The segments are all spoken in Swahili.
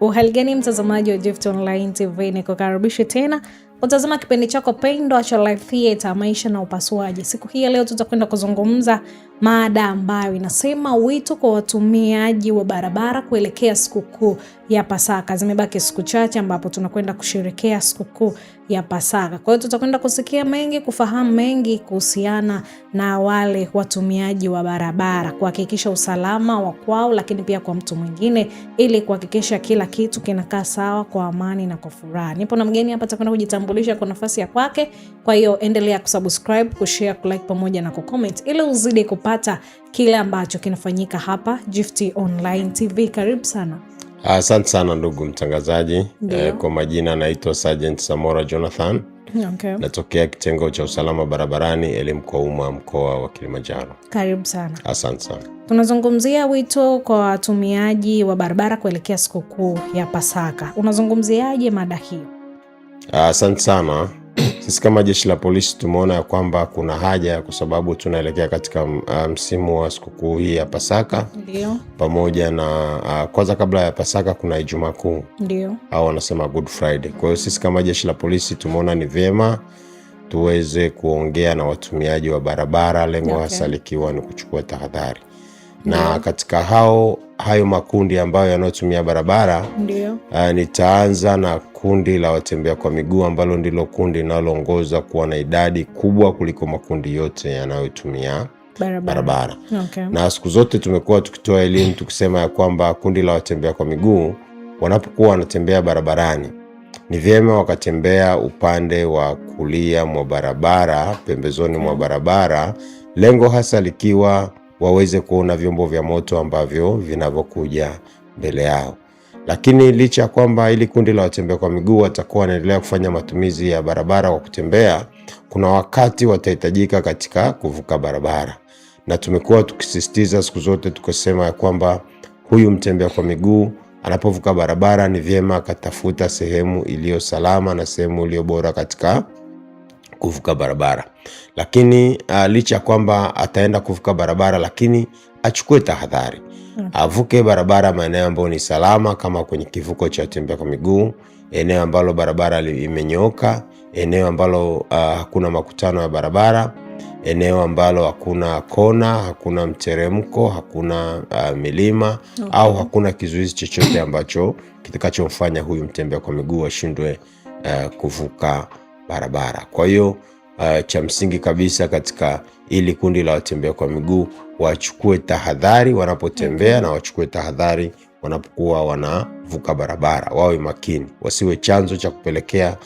Uhali gani mtazamaji wa Gift Online TV, nikukaribisha tena utazama kipindi chako pendwa cha Live Theatre, maisha na upasuaji. Siku hii leo tutakwenda kuzungumza mada ambayo inasema wito kwa watumiaji wa barabara kuelekea sikukuu ya Pasaka. Zimebaki siku chache ambapo tunakwenda kusherehekea sikukuu ya Pasaka. Kwa hiyo tutakwenda kusikia mengi, kufahamu mengi kuhusiana na wale watumiaji wa barabara, kuhakikisha usalama wa kwao, lakini pia kwa mtu mwingine, ili kuhakikisha kila kitu kinakaa sawa kwa amani na kwa furaha. Nipo na mgeni hapa, atakwenda kujitambulisha kwa nafasi ya kwake. Kwa hiyo endelea kusubscribe, kushare, kulike pamoja na kucomment ili uzidi kupata kile ambacho kinafanyika hapa Gift Online TV. Karibu sana. Asante sana ndugu mtangazaji. Kwa majina naitwa Sergeant Samora Jonathan. Okay. Natokea kitengo cha usalama barabarani, elimu kwa umma, mkoa wa Kilimanjaro. Karibu sana. Asante sana. Tunazungumzia wito kwa watumiaji wa barabara kuelekea sikukuu ya Pasaka. Unazungumziaje mada hiyo? Asante sana. Sisi kama jeshi la polisi tumeona ya kwamba kuna haja, kwa sababu tunaelekea katika msimu wa sikukuu hii ya Pasaka. Ndio. Pamoja na kwanza kabla ya Pasaka kuna Ijumaa Kuu. Ndio. Au wanasema Good Friday. Kwa hiyo sisi kama jeshi la polisi tumeona ni vyema tuweze kuongea na watumiaji wa barabara, lengo hasa likiwa ni kuchukua tahadhari. Na katika hayo makundi ambayo yanayotumia barabara, nitaanza na kundi la watembea kwa miguu, ambalo ndilo kundi linaloongoza kuwa na idadi kubwa kuliko makundi yote yanayotumia barabara. Okay. Na siku zote tumekuwa tukitoa elimu tukisema ya kwamba kundi la watembea kwa miguu wanapokuwa wanatembea barabarani, ni vyema wakatembea upande wa kulia mwa barabara, pembezoni mwa barabara, lengo hasa likiwa waweze kuona vyombo vya moto ambavyo vinavyokuja mbele yao. Lakini licha ya kwamba ili kundi la watembea kwa miguu watakuwa wanaendelea kufanya matumizi ya barabara kwa kutembea, kuna wakati watahitajika katika kuvuka barabara. Na tumekuwa tukisisitiza siku zote tukisema ya kwamba huyu mtembea kwa miguu anapovuka barabara ni vyema akatafuta sehemu iliyo salama na sehemu iliyo bora katika kuvuka barabara. Lakini licha kwamba ataenda kuvuka barabara, lakini achukue tahadhari. Avuke barabara maeneo ambayo ni salama, kama kwenye kivuko cha watembea kwa miguu, eneo ambalo barabara imenyooka, eneo ambalo hakuna makutano ya barabara, eneo ambalo hakuna kona, hakuna mteremko, hakuna milima, au hakuna kizuizi chochote ambacho kitakachomfanya huyu mtembea kwa miguu ashindwe kuvuka barabara. Kwa hiyo cha msingi kabisa katika ili kundi la watembea kwa miguu wachukue tahadhari wanapotembea, na wachukue tahadhari wanapokuwa wanavuka barabara. Wawe makini, wasiwe chanzo cha kupelekea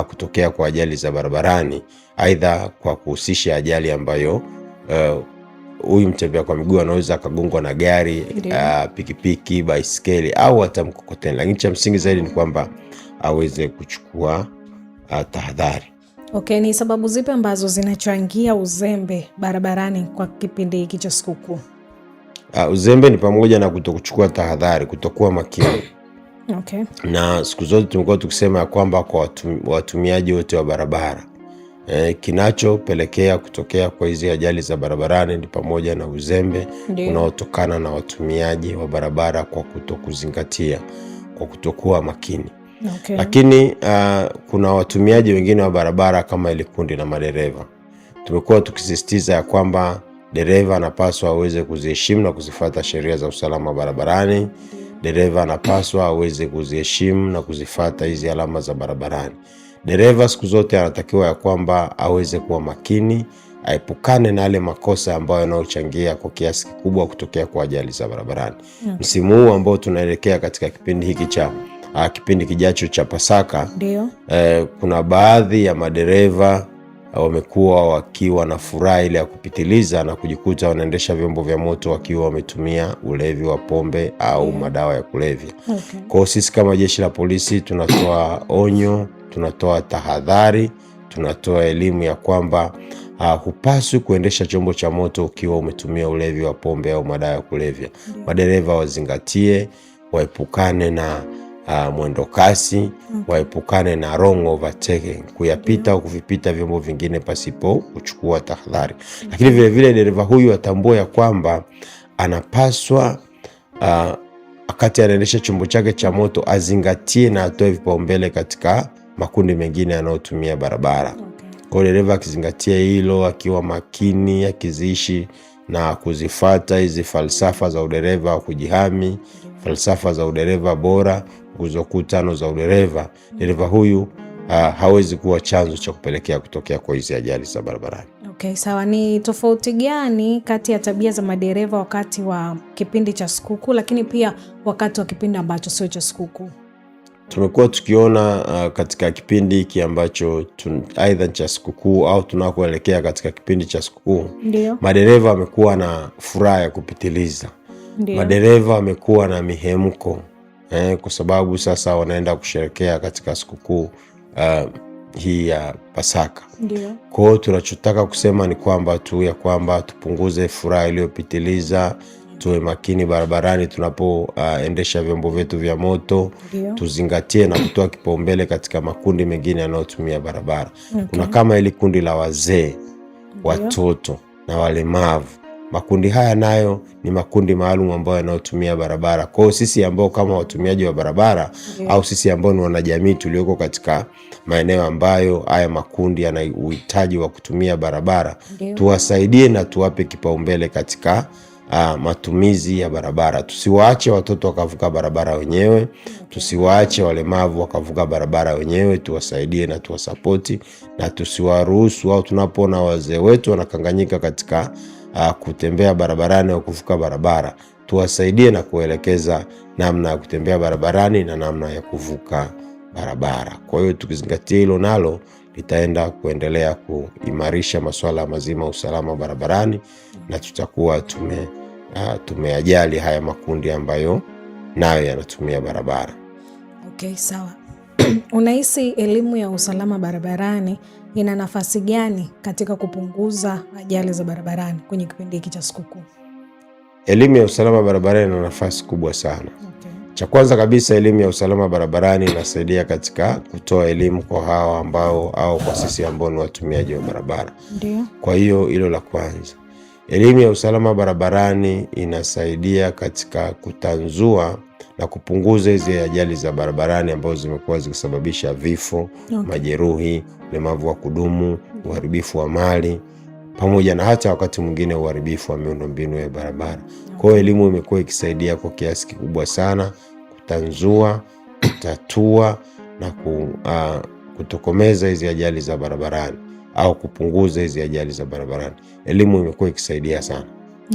kutokea kwa ajali za barabarani, aidha kwa kuhusisha ajali ambayo huyu mtembea kwa miguu anaweza akagongwa na gari, pikipiki, baiskeli au hata mkokoteni. Lakini cha msingi zaidi ni kwamba aweze kuchukua tahadhari. Okay, ni sababu zipi ambazo zinachangia uzembe barabarani kwa kipindi hiki cha sikukuu? Uzembe ni pamoja na kutokuchukua tahadhari, kutokuwa makini. Okay. Na siku zote tumekuwa tukisema ya kwamba kwa watumiaji wote wa barabara, kinachopelekea kutokea kwa hizi ajali za barabarani ni pamoja na uzembe unaotokana na watumiaji wa barabara kwa kutokuzingatia, kwa kutokuwa makini. Okay. Lakini kuna watumiaji wengine wa barabara kama ile kundi la madereva. Tumekuwa tukisisitiza ya kwamba dereva anapaswa aweze kuziheshimu na kuzifuata sheria za usalama barabarani. Dereva anapaswa aweze kuziheshimu na kuzifuata hizi alama za barabarani. Dereva siku zote anatakiwa ya kwamba aweze kuwa makini, aepukane na yale makosa ambayo yanayochangia kwa kiasi kikubwa kutokea kwa ajali za barabarani. Okay. Msimu huu ambao tunaelekea katika kipindi hiki cha kipindi kijacho cha Pasaka, kuna baadhi ya madereva wamekuwa wakiwa na furaha ile ya kupitiliza na kujikuta wanaendesha vyombo vya moto wakiwa wametumia ulevi wa pombe au madawa ya kulevya. Okay. Kwa sisi kama jeshi la polisi tunatoa onyo, tunatoa tahadhari, tunatoa elimu ya kwamba hupaswi kuendesha chombo cha moto ukiwa umetumia ulevi wa pombe au madawa ya kulevya. Madereva wazingatie, waepukane na mwendo kasi, waepukane na wrong overtaking, kuyapita au kuvipita vyombo vingine pasipo kuchukua tahadhari. Lakini vile vile dereva huyu atambue ya kwamba anapaswa wakati anaendesha chombo chake cha moto azingatie na atoe vipaumbele katika makundi mengine yanayotumia barabara. Kwa dereva akizingatia hilo, akiwa makini, akiziishi na kuzifuata hizi falsafa za udereva wa kujihami, falsafa za udereva bora, nguzo kuu 5 za udereva, dereva huyu hawezi kuwa chanzo cha kupelekea kutokea kwa hizi ajali za barabarani. Okay, sawa. Ni tofauti gani kati ya tabia za madereva wakati wa kipindi cha sikukuu lakini pia wakati wa kipindi ambacho sio cha sikukuu? Tumekuwa tukiona katika kipindi hiki ambacho aidha cha sikukuu au tunakoelekea katika kipindi cha sikukuu, madereva wamekuwa na furaha ya kupitiliza. Madereva wamekuwa na mihemko kwa sababu sasa wanaenda kusherehekea katika sikukuu hii ya Pasaka. Kwa hiyo tunachotaka kusema ni kwamba tupunguze furaha iliyopitiliza, tuwe makini barabarani tunapoendesha vyombo vyetu vya moto. Tuzingatie na kutoa kipaumbele katika makundi mengine yanayotumia barabara. Kuna kama ili kundi la wazee, watoto na walemavu. Makundi haya nayo ni makundi maalum ambayo yanayotumia barabara. Kwa hiyo sisi ambao kama watumiaji wa barabara au sisi ambao ni wanajamii tulioko katika maeneo ambayo haya makundi yana uhitaji wa kutumia barabara, tuwasaidie na tuwape kipaumbele katika matumizi ya barabara. Tusiwaache watoto wakavuka barabara wenyewe, tusiwaache walemavu wakavuka barabara wenyewe, tuwasaidie na tuwasapoti, na tusiwaruhusu au tunapoona wazee wetu wanakanganyika katika kutembea barabarani au kuvuka barabara, tuwasaidie na kuelekeza namna ya kutembea barabarani na namna ya kuvuka barabara. Kwa hiyo tukizingatia hilo, nalo litaenda kuendelea kuimarisha masuala mazima usalama barabarani, na tutakuwa tumeajali haya makundi ambayo nayo yanatumia barabara. Okay, sawa. Unahisi elimu ya usalama barabarani ina nafasi gani katika kupunguza ajali za barabarani kwenye kipindi hiki cha sikukuu? Elimu ya usalama barabarani ina nafasi kubwa sana. Cha kwanza kabisa, elimu ya usalama barabarani inasaidia katika kutoa elimu kwa hawa ambao au kwa sisi ambao ni watumiaji wa barabara. Kwa hiyo hilo la kwanza. Elimu ya usalama barabarani inasaidia katika kutanzua na kupunguza hizi ajali za barabarani ambazo zimekuwa zikisababisha vifo, majeruhi, ulemavu wa kudumu, uharibifu wa mali, pamoja na hata wakati mwingine uharibifu wa miundombinu ya barabara. Kwa hiyo elimu imekuwa ikisaidia kwa kiasi kikubwa sana kutanzua, kutatua na kutokomeza hizi ajali za barabarani au kupunguza hizi ajali za barabarani. Elimu imekuwa ikisaidia sana.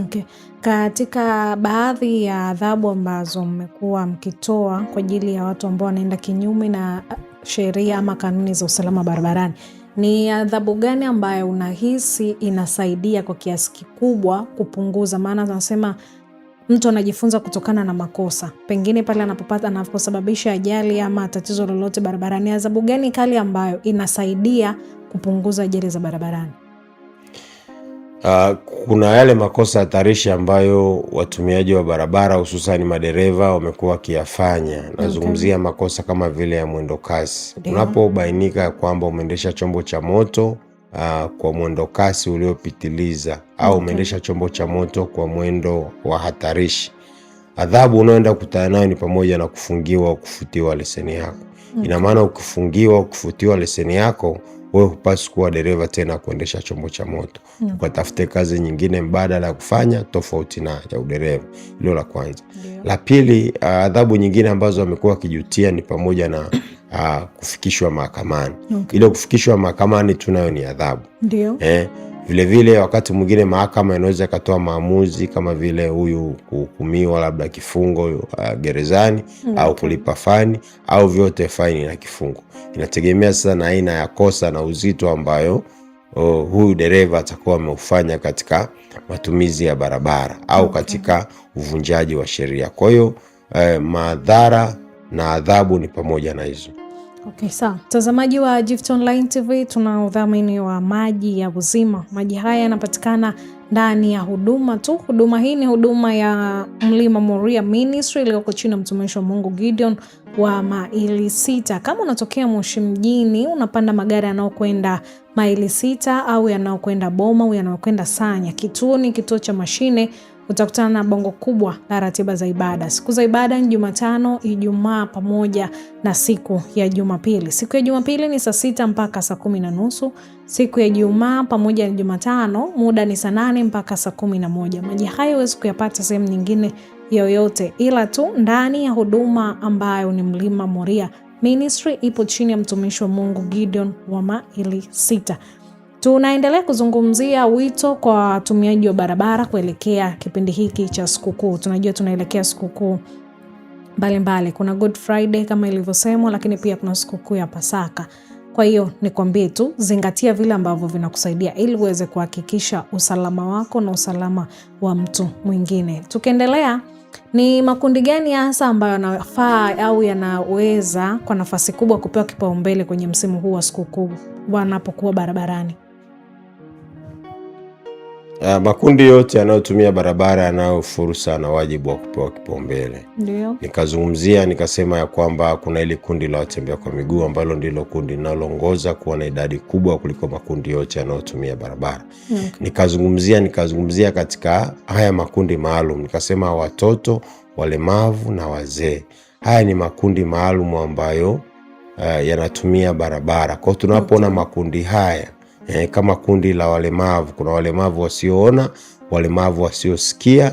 Okay. Katika baadhi ya adhabu ambazo mmekuwa mkitoa kwa ajili ya watu ambao wanaenda kinyume na sheria ama kanuni za usalama barabarani, ni adhabu gani ambayo unahisi inasaidia kwa kiasi kikubwa kupunguza? Maana tunasema mtu anajifunza kutokana na makosa, pengine pale anaposababisha ajali ama tatizo lolote barabarani. Adhabu gani kali ambayo inasaidia kupunguza ajali za barabarani? Kuna yale makosa hatarishi ambayo watumiaji wa barabara hususan madereva wamekuwa wakiyafanya. Nazungumzia makosa kama vile ya mwendo kasi. Unapobainika kwamba umeendesha chombo cha moto kwa mwendo kasi uliopitiliza au umeendesha chombo cha moto kwa mwendo wa hatarishi, adhabu unaoenda kukutana nayo ni pamoja na kufungiwa au kufutiwa leseni yako. Ina maana ukifungiwa au kufutiwa leseni yako, wewe hupaswi kuwa dereva tena kuendesha chombo cha moto. Ukatafute kazi nyingine mbadala ya kufanya tofauti na ya udereva. Hilo la kwanza. La pili, adhabu nyingine ambazo wamekuwa wakijutia ni pamoja na kufikishwa mahakamani. Ile kufikishwa mahakamani tunayo ni adhabu. Vile vile wakati mwingine mahakama inaweza ikatoa maamuzi kama vile huyu kuhukumiwa labda kifungo gerezani au kulipa fani au vyote faini na kifungo. Inategemea sasa na aina ya kosa na uzito ambayo huyu dereva atakuwa ameufanya katika matumizi ya barabara au katika uvunjaji wa sheria. Kwa hiyo madhara na adhabu ni pamoja na hizo. Okay, sawa. Mtazamaji wa Gift Online TV, tuna udhamini wa maji ya uzima. Maji haya yanapatikana ndani ya huduma tu. Huduma hii ni huduma ya Mlima Moria Ministry iliyoko chini ya mtumishi wa Mungu Gideon wa maili 6. Kama unatokea Moshi mjini, unapanda magari yanayokwenda maili 6 au yanayokwenda Boma au yanayokwenda Sanya. Kituo ni kituo cha mashine utakutana na bango kubwa la ratiba za ibada. Siku za ibada ni Jumatano, Ijumaa pamoja na siku ya Jumapili. Siku ya Jumapili ni saa 6 mpaka saa 10:30. Siku ya Ijumaa pamoja na Jumatano muda ni saa 8 mpaka saa 11. Maji hayo huwezi kuyapata sehemu nyingine yoyote ila tu ndani ya huduma ambayo ni Mlima Moria Ministry, ipo chini ya mtumishi wa Mungu Gideon wa Maili Sita. Tunaendelea kuzungumzia wito kwa watumiaji wa barabara kuelekea kipindi hiki cha sikukuu. Tunajua tunaelekea sikukuu mbalimbali. Kuna Good Friday kama ilivyosemwa, lakini pia kuna sikukuu ya Pasaka. Kwa hiyo nikwambie tu, zingatia vile ambavyo vinakusaidia ili uweze kuhakikisha usalama wako na usalama wa mtu mwingine. Tukiendelea, ni makundi gani hasa ambayo yanafaa au yanaweza kwa nafasi kubwa kupewa kipaumbele kwenye msimu huu wa sikukuu wanapokuwa barabarani? Makundi yote yanayotumia barabara yanayo fursa na wajibu wa kupewa kipaumbele. Ndio. Nikasema ya kwamba kuna ile kundi la watembea kwa miguu ambalo ndilo kundi linaloongoza kuwa na idadi kubwa kuliko makundi yote yanayotumia barabara. Okay. Nikazungumzia katika haya makundi maalum. Nikasema watoto, walemavu na wazee. Haya ni makundi maalum ambayo yanatumia barabara. Kwa tunapoona makundi haya kama kundi la walemavu, kuna walemavu wasioona, walemavu wasiosikia,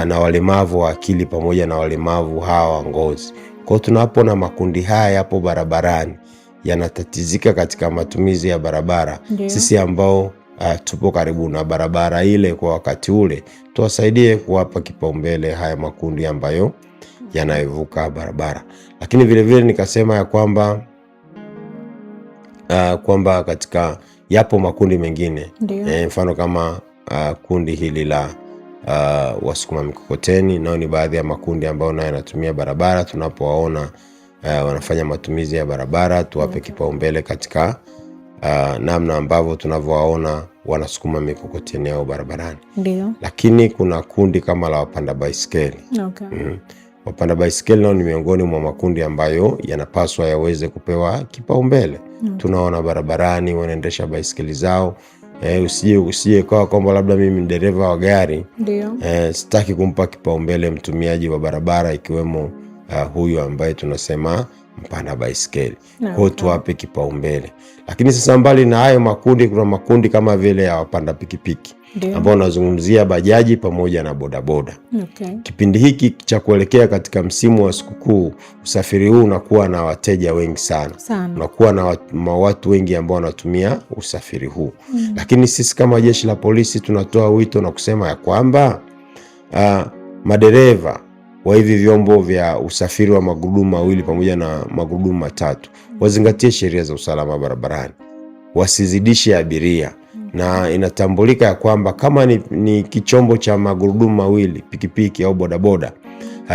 na walemavu wa akili pamoja na walemavu hawa wa ngozi. Kwa tunapoona makundi haya hapo barabarani yanatatizika katika matumizi ya barabara, sisi ambao tupo karibu na barabara ile kwa wakati ule, tuwasaidie kuwapa kipaumbele haya makundi ambayo yanayovuka barabara. Lakini vile vile nikasema ya kwamba katika yapo makundi mengine, mfano kama kundi hili la wasukuma mikokoteni, nao ni baadhi ya makundi ambayo nayo yanatumia barabara. Tunapowaona wanafanya matumizi ya barabara, tuwape kipaumbele katika namna ambavyo tunavyowaona wanasukuma mikokoteni yao barabarani. Ndio. Lakini kuna kundi kama la wapanda baiskeli. Okay. Wapanda baiskeli nao ni miongoni mwa makundi ambayo yanapaswa yaweze kupewa kipaumbele. Tunaona barabarani wanaendesha baiskeli zao. Usije kwa kwamba labda mimi ni dereva wa gari, sitaki kumpa kipaumbele mtumiaji wa barabara, ikiwemo huyu ambaye tunasema mpanda baiskeli. Kwa tuwape kipaumbele. Lakini sasa mbali na hayo makundi, kuna makundi kama vile ya wapanda pikipiki ambao nazungumzia bajaji pamoja na bodaboda. Okay. Kipindi hiki cha kuelekea katika msimu wa sikukuu, usafiri huu unakuwa na wateja wengi sana. Unakuwa na watu wengi ambao wanatumia usafiri huu. Lakini sisi kama jeshi la polisi tunatoa wito na kusema ya kwamba madereva wa hivi vyombo vya usafiri wa magurudumu mawili pamoja na magurudumu matatu wazingatie sheria za usalama barabarani, wasizidishe abiria. Na inatambulika ya kwamba kama ni kichombo cha magurudumu mawili, pikipiki au bodaboda,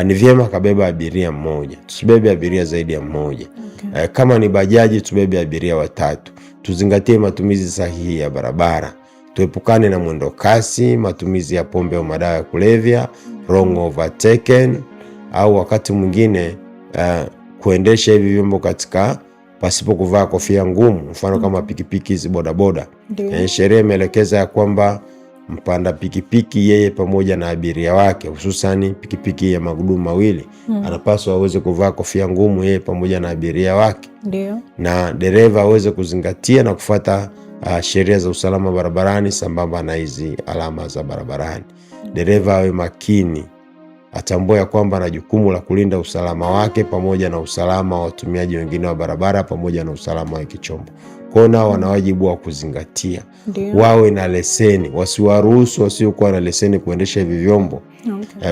ni vyema kabeba abiria mmoja. Tusibebe abiria zaidi ya mmoja. Okay. Kama ni bajaji tubebe abiria watatu. Tuzingatie matumizi sahihi ya barabara. Tuepukane na mwendo kasi, matumizi ya pombe au madawa ya kulevya, wrong overtaken, au wakati mwingine kuendesha hivi vyombo katika pasipo kuvaa kofia ngumu, mfano kama pikipiki hizi bodaboda. Sheria imeelekeza ya kwamba mpanda pikipiki yeye pamoja na abiria wake, hususani pikipiki ya magurudumu mawili, anapaswa aweze kuvaa kofia ngumu yeye pamoja na abiria wake. Na dereva aweze kuzingatia na kufuata sheria za usalama barabarani sambamba na hizi alama za barabarani. Dereva awe makini, atambue ya kwamba na jukumu la kulinda usalama wake pamoja na usalama wa watumiaji wengine wa barabara pamoja na usalama wa kichombo. Kwa nao wana wajibu wa kuzingatia. Wawe na leseni, wasiwaruhusu wasiokuwa na leseni kuendesha hivi vyombo.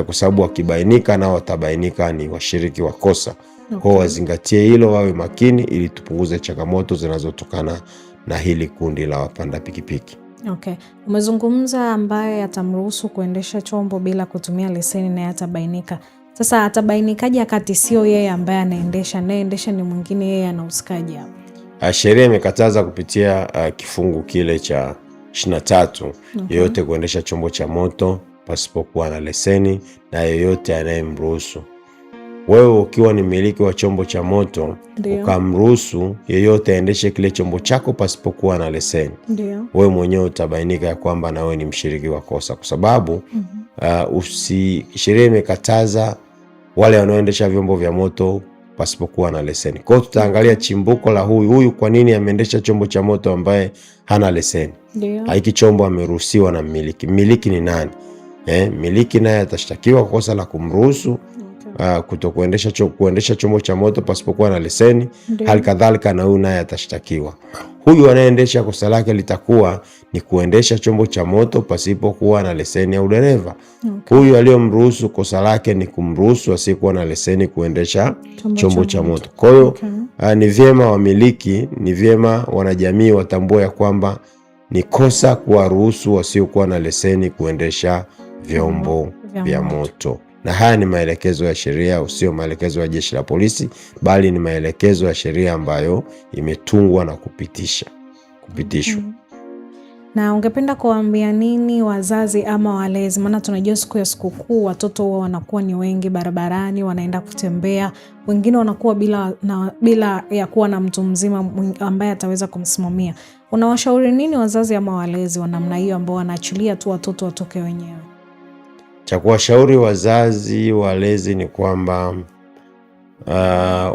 Kwa sababu wakibainika nao watabainika ni washiriki wa kosa. Kwa wazingatie hilo, wawe makini ili tupunguze changamoto zinazotokana na hili kundi la wapanda pikipiki. Okay. Umezungumza ambaye atamruhusu kuendesha chombo bila kutumia leseni na atabainika. Sasa atabainikaje wakati sio yeye ambaye anaendesha ni mwingine, yeye anahusikaje hapo? Sheria imekataza kupitia kifungu kile cha 23 yeyote kuendesha chombo cha moto pasipokuwa na leseni na yeyote anayemruhusu. Wewe ukiwa ni mmiliki wa chombo cha moto ukamruhusu yeyote aendeshe kile chombo chako pasipokuwa na leseni, wewe mwenyewe utabainika ya kwamba na wewe ni mshiriki wa kosa, kwa sababu sheria imekataza wale wanaoendesha vyombo vya moto pasipokuwa na leseni. Kwa hiyo tutaangalia chimbuko la huyu kwa nini ameendesha chombo cha moto ambaye hana leseni. Hiki chombo ameruhusiwa na mmiliki. Mmiliki ni nani? Mmiliki naye atashtakiwa kwa kosa la kumruhusu kuendesha chombo cha moto pasipokuwa na leseni. Hali kadhalika na huyu naye atashtakiwa. Huyu anayeendesha, kosa lake litakuwa ni kuendesha chombo cha moto pasipokuwa na leseni ya udereva. Huyu aliyomruhusu, kosa lake ni kumruhusu asiyekuwa na leseni kuendesha chombo cha moto. Kwa hiyo ni vyema wamiliki, ni vyema wanajamii watambue ya kwamba ni kosa kuwaruhusu wasiokuwa na leseni kuendesha vyombo vya moto. Na haya ni maelekezo ya sheria, sio maelekezo ya Jeshi la Polisi, bali ni maelekezo ya sheria ambayo imetungwa na kupitishwa. Na ungependa kuambia nini wazazi ama walezi? Maana tunajua siku ya sikukuu watoto huwa wanakuwa ni wengi barabarani, wanaenda kutembea, wengine wanakuwa bila ya kuwa na mtu mzima ambaye ataweza kumsimamia. Unawashauri nini wazazi ama walezi wa namna hiyo ambao wanaachilia tu watoto watoke wenyewe? Cha kuwashauri wazazi walezi ni kwamba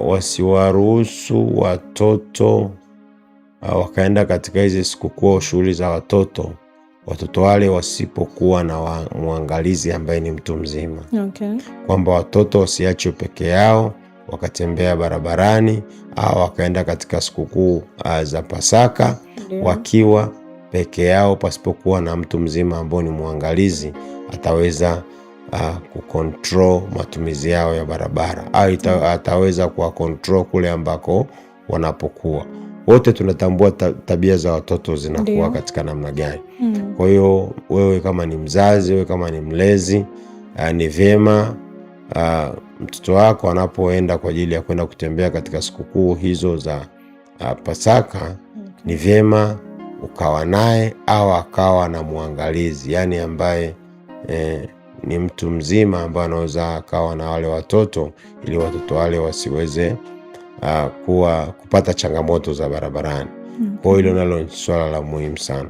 wasiwaruhusu watoto wakaenda katika hizi sikukuu au shughuli za watoto wale wasipokuwa na mwangalizi ambaye ni mtu mzima. Kwamba watoto wasiachwe peke yao wakatembea barabarani au wakaenda katika sikukuu za Pasaka wakiwa peke yao pasipokuwa na mtu mzima ambao ni mwangalizi ataweza kucontrol matumizi yao ya barabara au ataweza kuwa control kule ambako wanapokuwa. Wote tunatambua tabia za watoto zinakuwa katika namna gani. Kwa hiyo wewe kama ni mzazi, wewe kama ni mlezi, ni vyema mtoto wako anapoenda kwa ajili ya kwenda kutembea katika sikukuu hizo za Pasaka, ni vyema ukawa naye au akawa na mwangalizi, yani ambaye ni mtu mzima ambaye anaweza akawa na wale watoto, ili watoto wale wasiweze kupata changamoto za barabarani. Kwa hilo nalo ni swala la muhimu sana.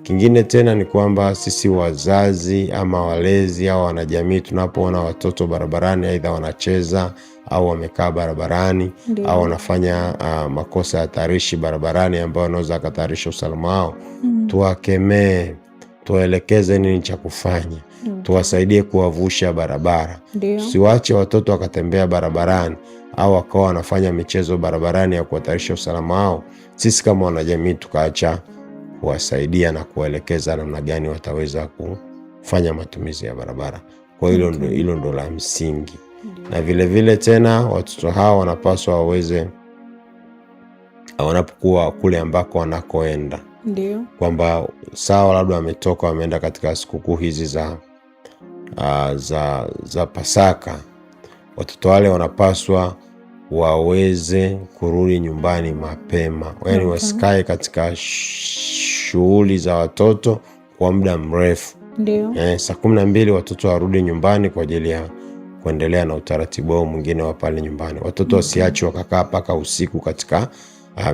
Kingine tena ni kwamba sisi wazazi ama walezi au wanajamii, tunapoona watoto barabarani, aidha wanacheza au wamekaa barabarani au wanafanya makosa ya hatarishi barabarani ambayo wanaweza katarisha usalama wao, tuwakemee, tuwaelekeze nini cha kufanya, tuwasaidie kuwavusha barabara. Tusiwache watoto wakatembea barabarani au wakawa wanafanya michezo barabarani ya kuhatarisha usalama wao. Sisi kama wanajamii tukaacha kuwasaidia na kuwaelekeza namna gani wataweza kufanya matumizi ya barabara. Kwa hilo ndo la msingi. Na vile tena watoto hao wanapaswa waweze, wanapokuwa kule ambako wanakoenda, kwamba sawa labda wametoka wameenda katika sikukuu hizi za Pasaka, watoto wale wanapaswa waweze kurudi nyumbani mapema. Yaani wasikae katika shughuli za watoto kwa muda mrefu. Saa 12 watoto warudi nyumbani kwa ajili ya kuendelea na utaratibu wao mwingine wa pale nyumbani. Watoto wasiachwe wakakaa mpaka usiku katika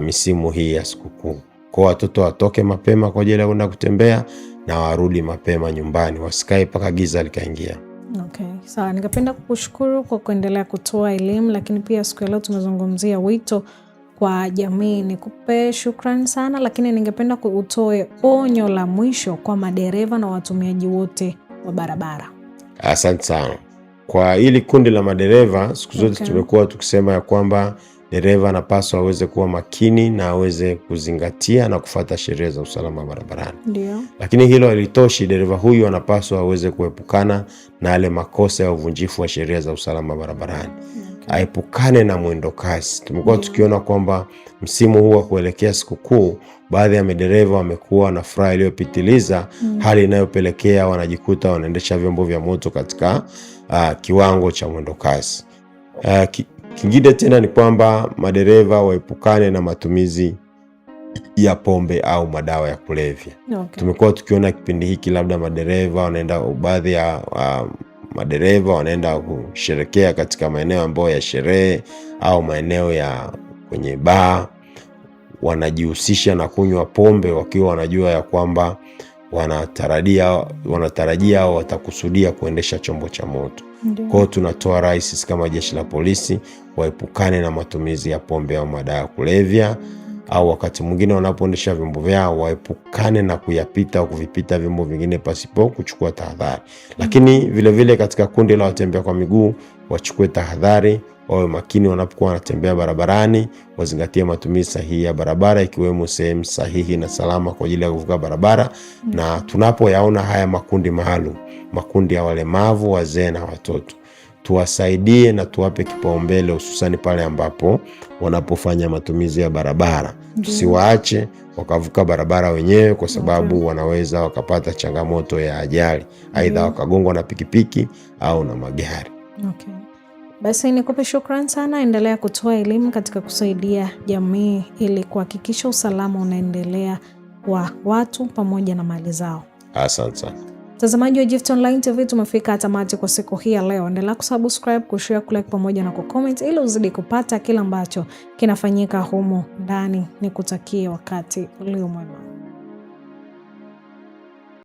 misimu hii ya sikukuu. Kwa watoto watoke mapema kwa ajili ya kwenda kutembea na warudi mapema nyumbani, wasikae mpaka giza likaingia. Sawa, ningependa kukushukuru kwa kuendelea kutoa elimu, lakini pia siku ya leo tumezungumzia wito kwa jamii. Nikupe shukrani sana, lakini ningependa kuutoe onyo la mwisho kwa madereva na watumiaji wote wa barabara. Asante sana. Kwa hili kundi la madereva, siku zote tumekuwa tukisema ya kwamba dereva anapaswa aweze kuwa makini na aweze kuzingatia na kufuata sheria za usalama barabarani. Lakini hilo halitoshi. Dereva huyu anapaswa aweze kuepukana na yale makosa ya uvunjifu wa sheria za usalama barabarani. Aepukane na mwendo kasi. Tumekuwa tukiona kwamba msimu huu wa kuelekea sikukuu, baadhi ya madereva wamekuwa na furaha iliyopitiliza, hali inayopelekea wanajikuta wanaendesha vyombo vya moto katika kiwango cha mwendo kasi. Kingine tena ni kwamba madereva waepukane na matumizi ya pombe au madawa ya kulevya. Tumekuwa tukiona kipindi hiki labda madereva wanaenda, baadhi ya madereva wanaenda kusherekea katika maeneo ambayo ya sherehe au maeneo ya kwenye baa, wanajihusisha na kunywa pombe wakiwa wanajua ya kwamba wanatarajia au watakusudia kuendesha chombo cha moto. Kwa hiyo tunatoa rai sisi kama jeshi la polisi waepukane na matumizi ya pombe au madawa ya kulevya, au wakati mwingine wanapoendesha vyombo vyao waepukane na kuyapita au kuvipita vyombo vingine pasipo kuchukua tahadhari. Lakini vile katika kundi la watembea kwa miguu wachukue tahadhari, wawe makini wanapokuwa wanatembea barabarani, wazingatie matumizi sahihi ya barabara, ikiwemo sehemu sahihi na salama kwa ajili ya kuvuka barabara. Na tunapoyaona haya makundi maalum, makundi ya walemavu, wazee na watoto, tuwasaidie na tuwape kipaumbele, hususani pale ambapo wanapofanya matumizi ya barabara. Tusiwaache wakavuka barabara wenyewe, kwa sababu wanaweza wakapata changamoto ya ajali, aidha wakagongwa na pikipiki au na magari. Basi nikupe shukrani sana. Endelea kutoa elimu katika kusaidia jamii ili kuhakikisha usalama unaendelea wa watu pamoja na mali zao. Asante sana. Mtazamaji wa Gift Online TV, tumefika tamati kwa siku hii ya leo. Endelea kusubscribe, kushare, kulike pamoja na kucomment ili uzidi kupata kila ambacho kinafanyika humu ndani. Nikutakie wakati ulio mwema.